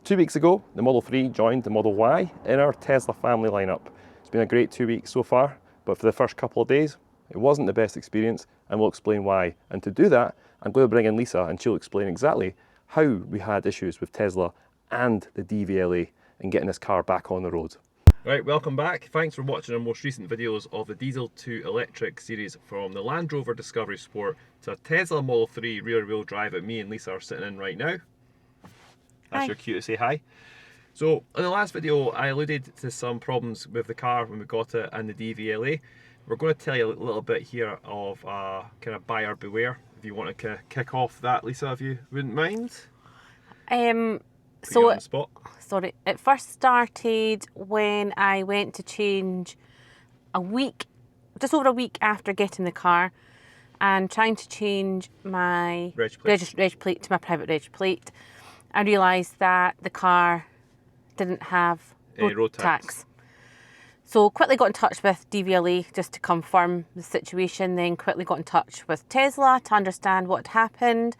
2 weeks ago, the Model 3 joined the Model Y in our Tesla family lineup. It's been a great 2 weeks so far, but for the first couple of days, it wasn't the best experience, and we'll explain why. And to do that, I'm going to bring in Lisa, and she'll explain exactly how we had issues with Tesla and the DVLA in getting this car back on the road. Right, welcome back. Thanks for watching our most recent videos of the diesel to electric series, from the Land Rover Discovery Sport to a Tesla Model 3 rear wheel drive that me and Lisa are sitting in right now. That's your cue to say hi. So in the last video I alluded to some problems with the car when we got it and the DVLA. We're going to tell you a little bit here of kind of buyer beware. If you want to kick off that, Lisa, if you wouldn't mind. So on the spot. Sorry, it first started when I went to change just over a week after getting the car and trying to change my reg plate to my private reg plate. I realised that the car didn't have road tax. So quickly got in touch with DVLA just to confirm the situation, then quickly got in touch with Tesla to understand what had happened.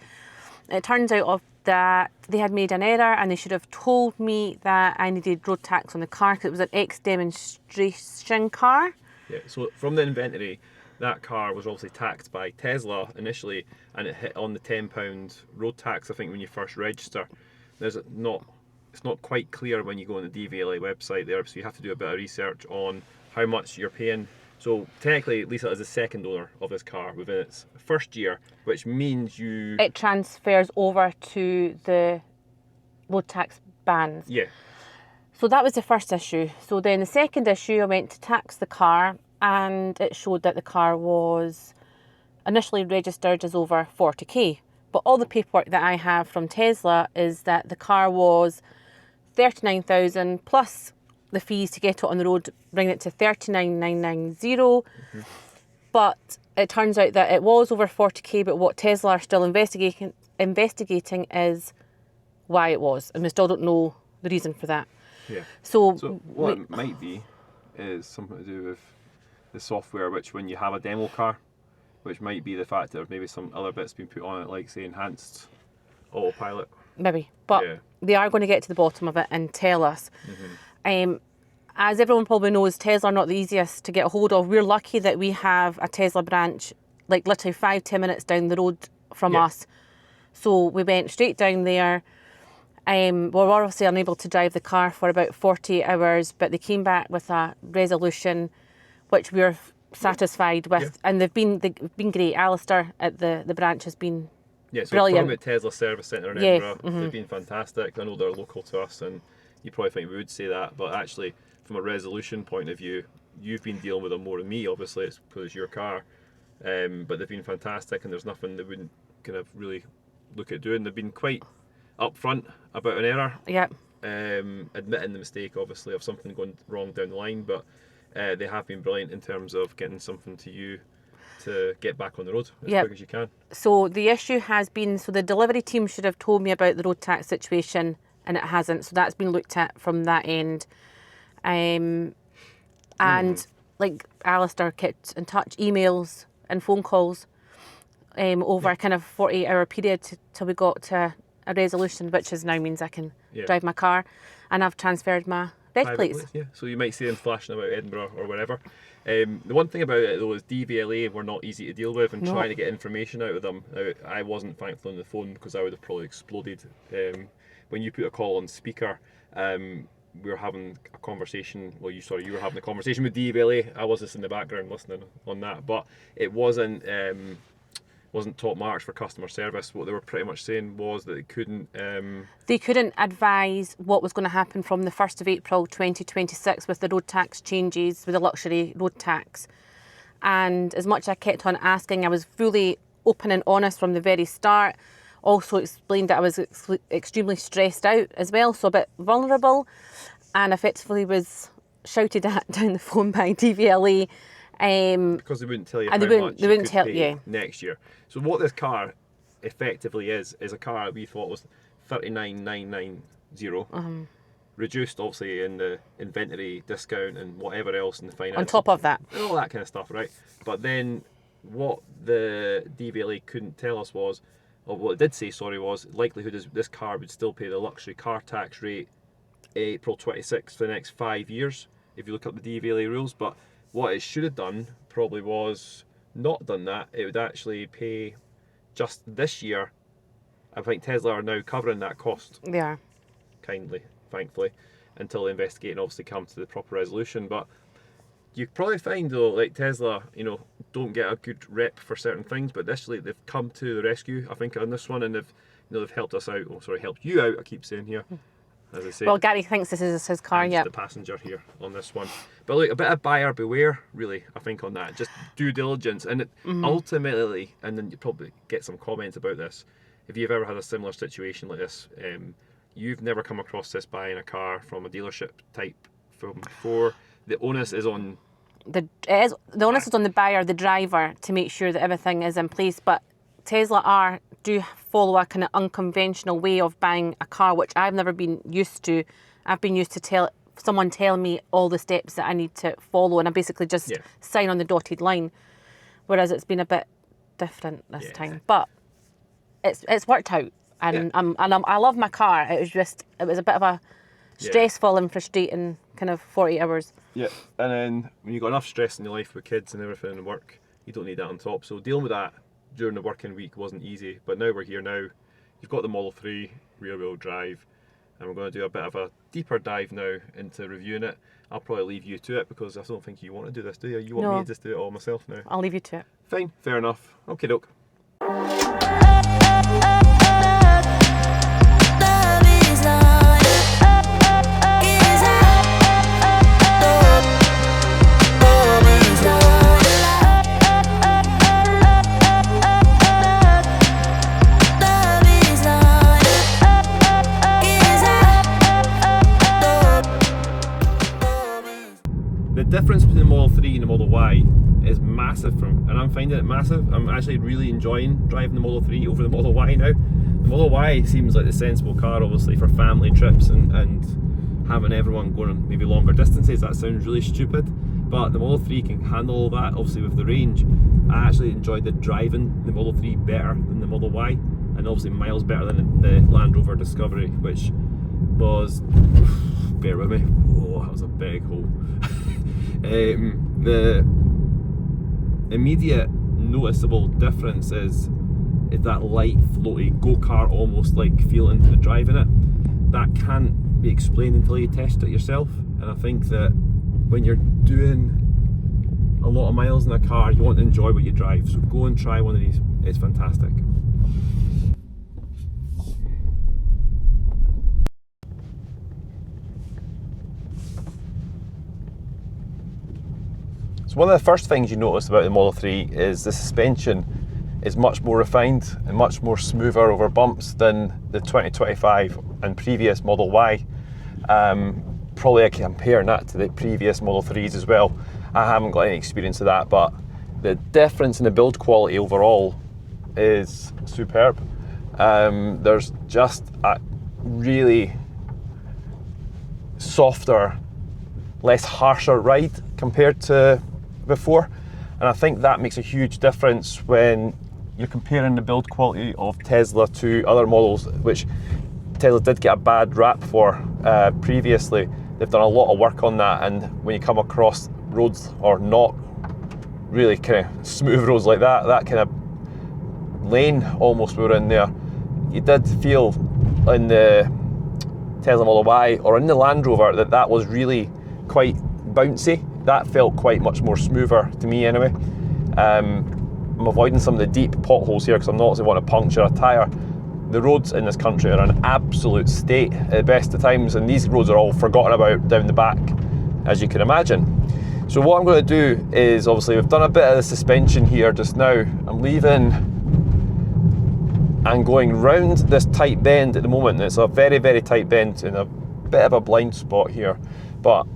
It turns out that they had made an error and they should have told me that I needed road tax on the car because it was an ex-demonstration car. Yeah, so from the inventory, that car was obviously taxed by Tesla initially, and it hit on the £10 road tax, I think, when you first register. It's not quite clear when you go on the DVLA website there, so you have to do a bit of research on how much you're paying. So technically, Lisa is the second owner of this car within its first year, which means it transfers over to the road tax bans. Yeah. So that was the first issue. So then the second issue, I went to tax the car, and it showed that the car was initially registered as over 40k. But all the paperwork that I have from Tesla is that the car was 39,000 plus the fees to get it on the road, bringing it to 39,990. But it turns out that it was over 40k, but what Tesla are still investigating is why it was, and we still don't know the reason for that. Yeah. So what it might be is something to do with the software, which when you have a demo car, which might be the fact that maybe some other bits been put on it, like say enhanced autopilot. Maybe, but yeah, they are going to get to the bottom of it and tell us. As everyone probably knows, Tesla are not the easiest to get a hold of. We're lucky that we have a Tesla branch like literally 5-10 minutes down the road from us. So we went straight down there. We were obviously unable to drive the car for about 48 hours, but they came back with a resolution which we were satisfied with, and they've been great. Alistair at the branch has been brilliant. Talking about Tesla Service Centre in Edinburgh, they've been fantastic. I know they're local to us, and you probably think we would say that, but actually, from a resolution point of view, you've been dealing with them more than me. Obviously, it's because it's your car, but they've been fantastic, and there's nothing they wouldn't kind of really look at doing. They've been quite upfront about an error, admitting the mistake, obviously, of something going wrong down the line, but they have been brilliant in terms of getting something to you to get back on the road as quick as you can. So the issue has been, the delivery team should have told me about the road tax situation, and it hasn't. So that's been looked at from that end. And like Alistair kept in touch, emails and phone calls over a kind of 48-hour period till we got to a resolution, which is now means I can drive my car, and I've transferred my reg plates. Yeah, so you might see them flashing about Edinburgh or wherever. The one thing about it though is DVLA were not easy to deal with, and trying to get information out of them. Now, I wasn't thankfully on the phone because I would have probably exploded. When you put a call on speaker, we were having a conversation. Well, you were having a conversation with DVLA. I was just in the background listening on that, but it wasn't top marks for customer service. What they were pretty much saying was that they couldn't advise what was going to happen from the 1st of April 2026 with the road tax changes, with the luxury road tax. And as much as I kept on asking, I was fully open and honest from the very start. Also explained that I was extremely stressed out as well, so a bit vulnerable, and effectively was shouted at down the phone by DVLA. Because they wouldn't tell you how much you could pay next year. So what this car effectively is a car that we thought was 39,990, reduced obviously in the inventory discount and whatever else in the finance. On top of that. And all that kind of stuff, right? But then what the DVLA couldn't tell us was or what it did say, sorry, was likelihood is this car would still pay the luxury car tax rate April 26th for the next 5 years, if you look up the DVLA rules. But what it should have done probably was not done that. It would actually pay just this year. I think Tesla are now covering that cost. They are. Kindly, thankfully, until they investigate and obviously come to the proper resolution. But you probably find though, like Tesla, don't get a good rep for certain things, but initially they've come to the rescue, I think, on this one, and they've helped us out. Oh, sorry, helped you out, I keep saying here. As I say, well, Gary thinks this is his car, yeah. The passenger here on this one. But look, a bit of buyer beware, really, I think, on that. Just due diligence. And ultimately, and then you probably get some comments about this, if you've ever had a similar situation like this, you've never come across this buying a car from a dealership type from before. The onus is on... The onus is on the buyer, the driver, to make sure that everything is in place. But Tesla do follow a kind of unconventional way of buying a car, which I've never been used to. I've been used to someone tell me all the steps that I need to follow, and I basically just sign on the dotted line. Whereas it's been a bit different this time, but it's worked out, and I love my car. It was a bit of a stressful and frustrating kind of 40 hours. Yeah, and then when you've got enough stress in your life with kids and everything and work, you don't need that on top. So dealing with that during the working week wasn't easy, but now we're here now. You've got the Model 3 rear wheel drive, and we're going to do a bit of a deeper dive now into reviewing it. I'll probably leave you to it because I don't think you want to do this, do you? You want me to just do it all myself now? I'll leave you to it. Fine, fair enough. Okay, doke. The difference between the Model 3 and the Model Y is massive, and I'm finding it massive. I'm actually really enjoying driving the Model 3 over the Model Y now. The Model Y seems like the sensible car, obviously, for family trips and having everyone going on maybe longer distances. That sounds really stupid, but the Model 3 can handle all that, obviously, with the range. I actually enjoyed driving the Model 3 better than the Model Y, and obviously miles better than the Land Rover Discovery, which was, bear with me, oh, that was a big hole. The immediate noticeable difference is that light, floaty, go-kart almost like feeling to driving it. That can't be explained until you test it yourself, and I think that when you're doing a lot of miles in a car, you want to enjoy what you drive, so go and try one of these. It's fantastic. One of the first things you notice about the Model 3 is the suspension is much more refined and much more smoother over bumps than the 2025 and previous Model Y. Probably comparing that to the previous Model 3s as well. I haven't got any experience of that, but the difference in the build quality overall is superb. There's just a really softer, less harsher ride compared to before, and I think that makes a huge difference when you're comparing the build quality of Tesla to other models, which Tesla did get a bad rap for previously. They've done a lot of work on that, and when you come across roads or not really kind of smooth roads like that kind of lane almost we were in there, you did feel in the Tesla Model Y or in the Land Rover that was really quite bouncy. That felt quite much more smoother to me anyway. I'm avoiding some of the deep potholes here because I'm not actually want to puncture a tyre. The roads in this country are an absolute state at the best of times, and these roads are all forgotten about down the back, as you can imagine. So what I'm going to do is, obviously we've done a bit of the suspension here just now. I'm leaving and going round this tight bend at the moment. It's a very, very tight bend in a bit of a blind spot here, but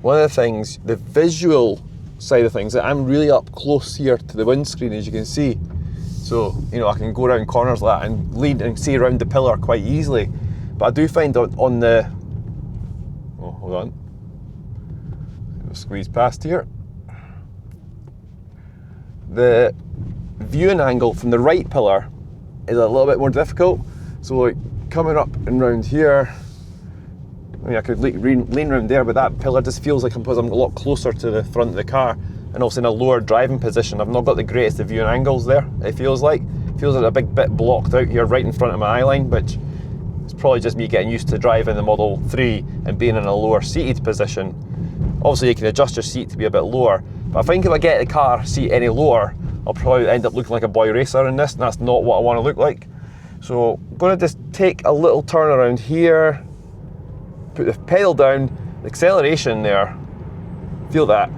one of the things, the visual side of things, that I'm really up close here to the windscreen, as you can see. So, I can go around corners like that and lean and see around the pillar quite easily. But I do find on the, oh, hold on, I'll squeeze past here. The viewing angle from the right pillar is a little bit more difficult. So like coming up and round here, I mean, I could lean around there, but that pillar just feels like because I'm a lot closer to the front of the car, and also in a lower driving position. I've not got the greatest of viewing angles there, it feels like. It feels like a big bit blocked out here right in front of my eye line, which is probably just me getting used to driving the Model 3 and being in a lower seated position. Obviously you can adjust your seat to be a bit lower, but I think if I get the car seat any lower, I'll probably end up looking like a boy racer in this, and that's not what I want to look like. So I'm going to just take a little turn around here, put the pedal down, the acceleration there, feel that.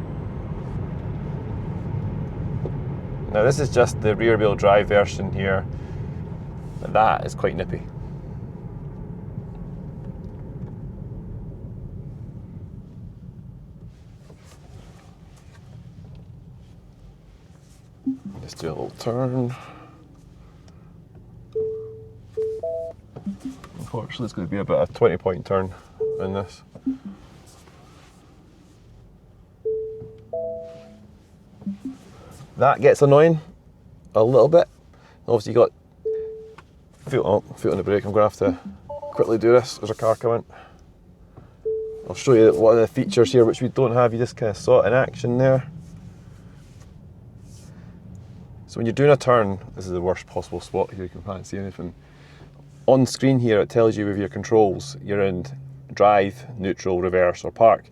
Now this is just the rear wheel drive version here, but that is quite nippy. Let's do a little turn. Unfortunately it's going to be about a 20-point turn in this. That gets annoying a little bit. Obviously you got foot on the brake. I'm going to have to quickly do this. There's a car coming. I'll show you one of the features here which we don't have. You just kind of saw it in action there. So when you're doing a turn, this is the worst possible spot here, you can't see anything. On screen here it tells you with your controls, you're in drive, neutral, reverse or park.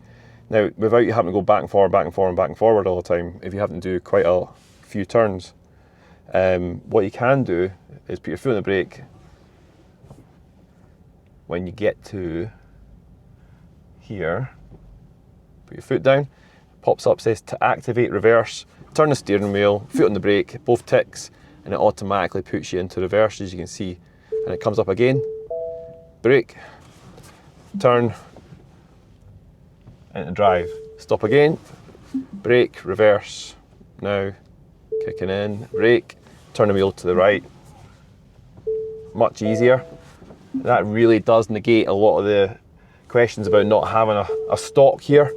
Now without you having to go back and forward, back and forward and back and forward all the time, if you have to do quite a few turns, what you can do is put your foot on the brake. When you get to here, put your foot down, pops up, says to activate reverse, turn the steering wheel, foot on the brake, both ticks, and it automatically puts you into reverse, as you can see. And it comes up again, brake, turn, into drive. Stop again, brake, reverse, now, kicking in, brake, turn the wheel to the right. Much easier. That really does negate a lot of the questions about not having a stalk here,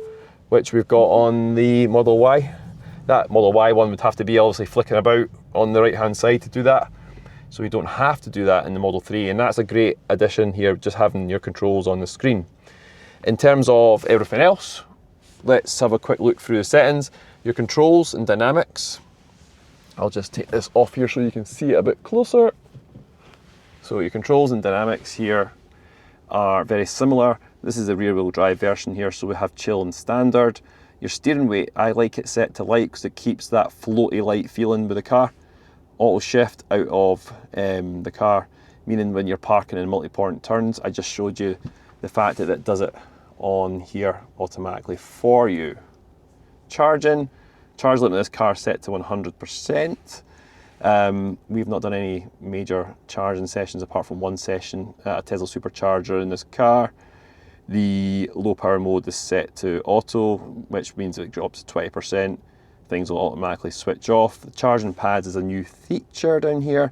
which we've got on the Model Y. That Model Y one would have to be obviously flicking about on the right hand side to do that. So you don't have to do that in the Model 3, and that's a great addition here, just having your controls on the screen. In terms of everything else, let's have a quick look through the settings. Your controls and dynamics. I'll just take this off here so you can see it a bit closer. So your controls and dynamics here are very similar. This is the rear wheel drive version here, so we have chill and standard. Your steering weight, I like it set to light because it keeps that floaty light feeling with the car. Auto shift out of the car, meaning when you're parking in multi-point turns. I just showed you the fact that it does it on here automatically for you. Charge limit in this car set to 100%. We've not done any major charging sessions apart from one session at a Tesla supercharger in this car. The low power mode is set to auto, which means it drops to 20%. Things will automatically switch off. The charging pads is a new feature down here.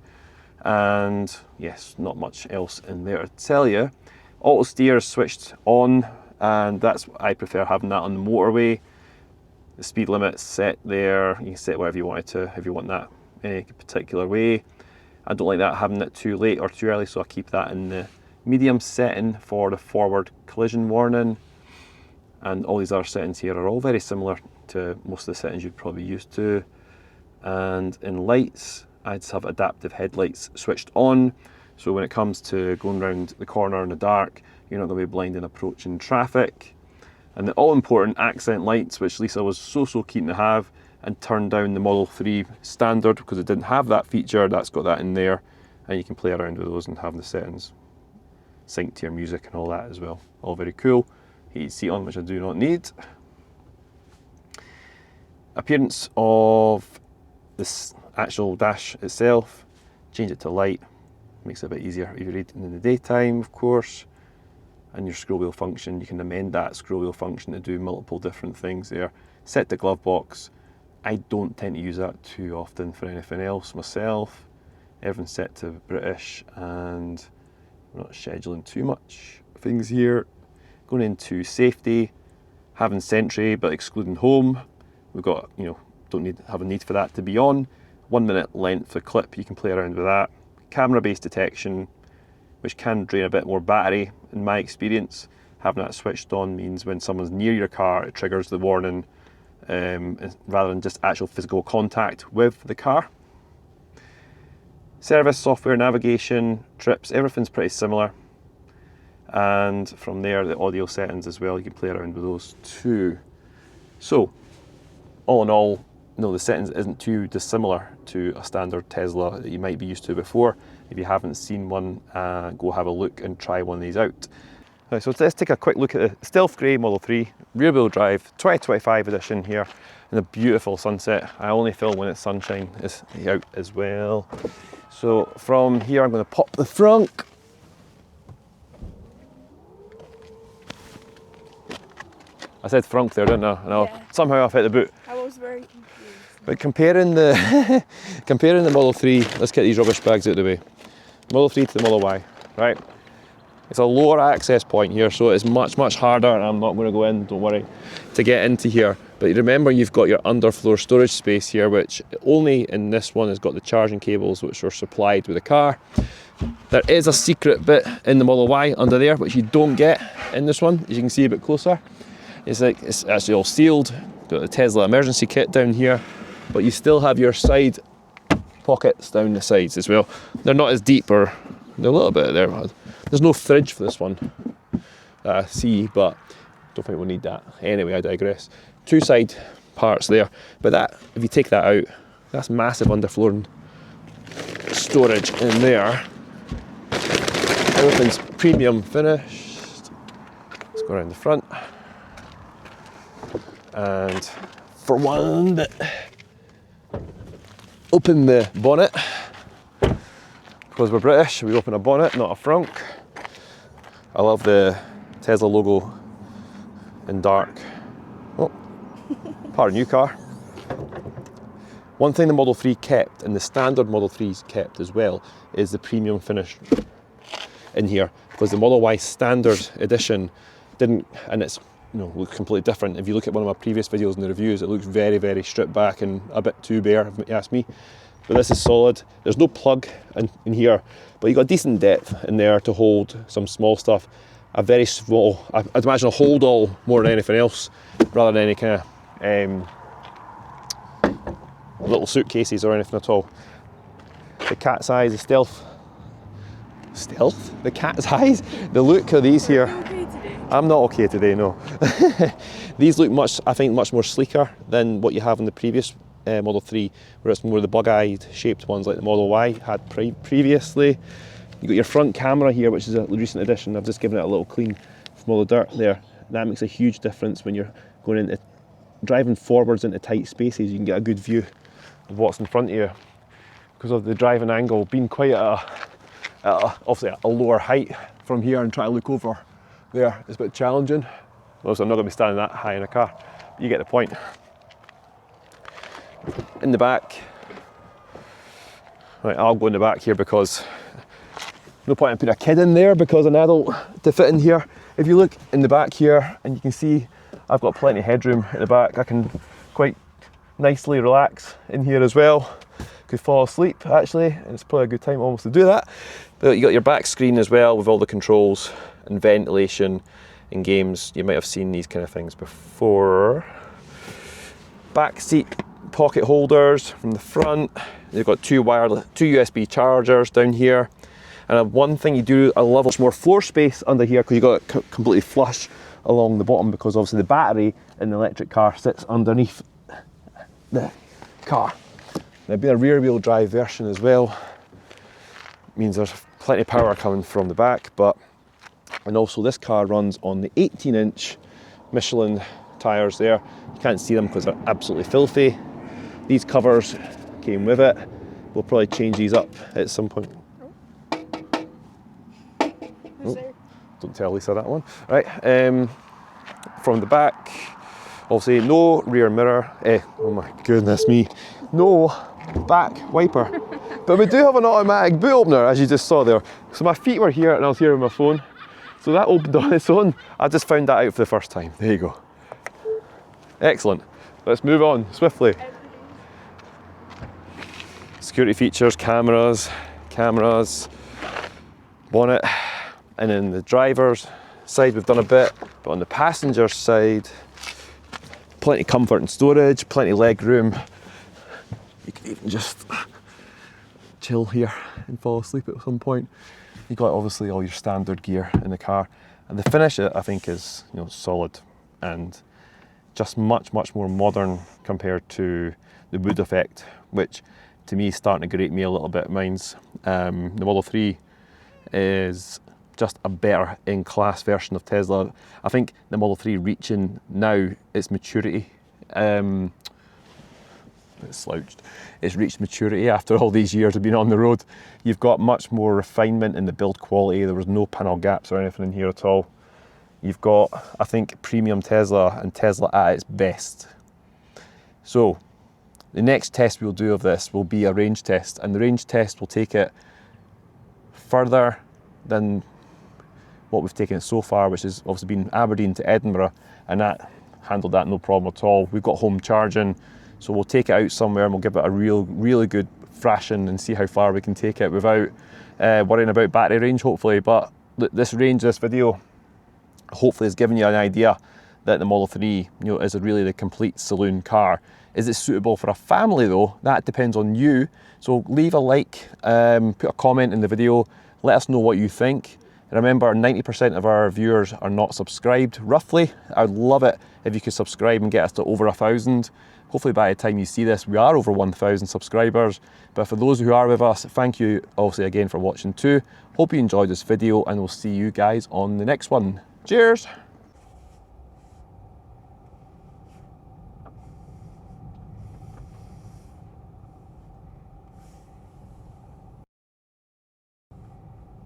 And yes, not much else in there to tell you. Auto steer is switched on, and I prefer having that on the motorway. The speed limit's set there. You can set whatever you want it to, if you want that any particular way. I don't like that having it too late or too early, so I keep that in the medium setting for the forward collision warning. And all these other settings here are all very similar to most of the settings you'd probably used to. And in lights, I just have adaptive headlights switched on. So when it comes to going around the corner in the dark, you're not going to be blind in approaching traffic. And the all-important accent lights, which Lisa was so keen to have, and turned down the Model 3 standard because it didn't have that feature. That's got that in there, and you can play around with those and have the settings sync to your music and all that as well. All very cool. Heated seat on, which I do not need. Appearance of this actual dash itself, change it to light, makes it a bit easier if you're reading in the daytime, of course. And your scroll wheel function, you can amend that scroll wheel function to do multiple different things there. Set the glove box. I don't tend to use that too often for anything else myself. Everything's set to British, and we're not scheduling too much things here. Going into safety, having Sentry but excluding home. We've got, don't have a need for that to be on. 1 minute length of clip, you can play around with that. camera-based detection, which can drain a bit more battery. In my experience, having that switched on means when someone's near your car, it triggers the warning rather than just actual physical contact with the car. Service, software, navigation, trips, everything's pretty similar. And from there, the audio settings as well, you can play around with those too. So, all in all, no, the settings isn't too dissimilar to a standard Tesla that you might be used to before. If you haven't seen one, go have a look and try one of these out. Right, so let's take a quick look at the Stealth Grey Model 3 rear-wheel drive 2025 edition here in a beautiful sunset. I only film when it's sunshine is out as well. So from here, I'm going to pop the frunk. I said frunk there, didn't I? No, yeah. Somehow I've hit the boot. I was very confused. But comparing the comparing the Model 3, let's get these rubbish bags out of the way. Model 3 to the Model Y, right? It's a lower access point here, so it's much harder, and I'm not going to go in, don't worry, to get into here. But remember, you've got your underfloor storage space here, which only in this one has got the charging cables which are supplied with the car. There is a secret bit in the Model Y under there, which you don't get in this one, as you can see a bit closer. It's actually all sealed, got the Tesla emergency kit down here, but you still have your side pockets down the sides as well. They're not as deep, or they're a little bit there. There's no fridge for this one, see, but don't think we'll need that. Anyway, I digress. Two side parts there, but that, if you take that out, that's massive underfloor storage in there. Everything's premium finished. Let's go around the front. And for one bit, open the bonnet. Because we're British, we open a bonnet, not a frunk. I love the Tesla logo in dark. Oh, part of new car. One thing the Model 3 kept, and the standard Model 3's kept as well, is the premium finish in here. Because the Model Y standard edition didn't, and it's looks completely different. If you look at one of my previous videos in the reviews, it looks very stripped back and a bit too bare, if you ask me. But this is solid. There's no plug in here, but you've got decent depth in there to hold some small stuff. A very small, I'd imagine a hold all more than anything else, rather than any kind of little suitcases or anything at all. The cat's eyes, the stealth? The cat's eyes? The look of these here. I'm not okay today, no. These look I think much more sleeker than what you have in the previous Model 3, where it's more the bug-eyed shaped ones like the Model Y had previously. You've got your front camera here, which is a recent addition. I've just given it a little clean from all the dirt there. That makes a huge difference when you're driving forwards into tight spaces. You can get a good view of what's in front of you because of the driving angle being quite obviously a lower height from here, and try to look over there is a bit challenging. Also, I'm not going to be standing that high in a car, but you get the point. In the back, right, I'll go in the back here because no point in putting a kid in there because an adult to fit in here. If you look in the back here, and you can see I've got plenty of headroom at the back. I can quite nicely relax in here as well. Could fall asleep actually, and it's probably a good time almost to do that. But you got your back screen as well with all the controls and ventilation. In games, you might have seen these kind of things before. Back seat pocket holders from the front. You've got two USB chargers down here. And one thing I love much more floor space under here because you've got it completely flush along the bottom, because obviously the battery in the electric car sits underneath the car. Now, being a rear wheel drive version as well means there's plenty of power coming from the back, and also this car runs on the 18-inch Michelin tyres there. You can't see them because they're absolutely filthy. These covers came with it. We'll probably change these up at some point. Oh, don't tell Lisa that one. Right, from the back, obviously no rear mirror. Oh my goodness me, no back wiper. But we do have an automatic boot opener, as you just saw there. So my feet were here and I was here with my phone. So that opened on its own. I just found that out for the first time. There you go. Excellent. Let's move on swiftly. Security features, cameras, cameras, bonnet, and then the driver's side we've done a bit, but on the passenger side, plenty of comfort and storage, plenty of leg room. You can even just chill here and fall asleep at some point. You've got obviously all your standard gear in the car, and the finish I think is, you know, solid and just much more modern compared to the wood effect, which to me is starting to grate me a little bit. Mine's the Model 3 is just a better in-class version of Tesla. I think the Model 3 reaching now its maturity. It's slouched. It's reached maturity after all these years of being on the road. You've got much more refinement in the build quality. There was no panel gaps or anything in here at all. You've got, I think, premium Tesla and Tesla at its best. So the next test we'll do of this will be a range test, and the range test will take it further than what we've taken it so far, which has obviously been Aberdeen to Edinburgh, and that handled that no problem at all. We've got home charging, so we'll take it out somewhere and we'll give it a really good thrashing and see how far we can take it without worrying about battery range, hopefully. But this range, this video, hopefully has given you an idea that the Model 3, you know, is really the complete saloon car. Is it suitable for a family though? That depends on you. So leave a like, put a comment in the video, let us know what you think. Remember, 90% of our viewers are not subscribed, roughly. I'd love it if you could subscribe and get us to over 1,000. Hopefully by the time you see this, we are over 1,000 subscribers. But for those who are with us, thank you obviously again for watching too. Hope you enjoyed this video, and we'll see you guys on the next one. Cheers!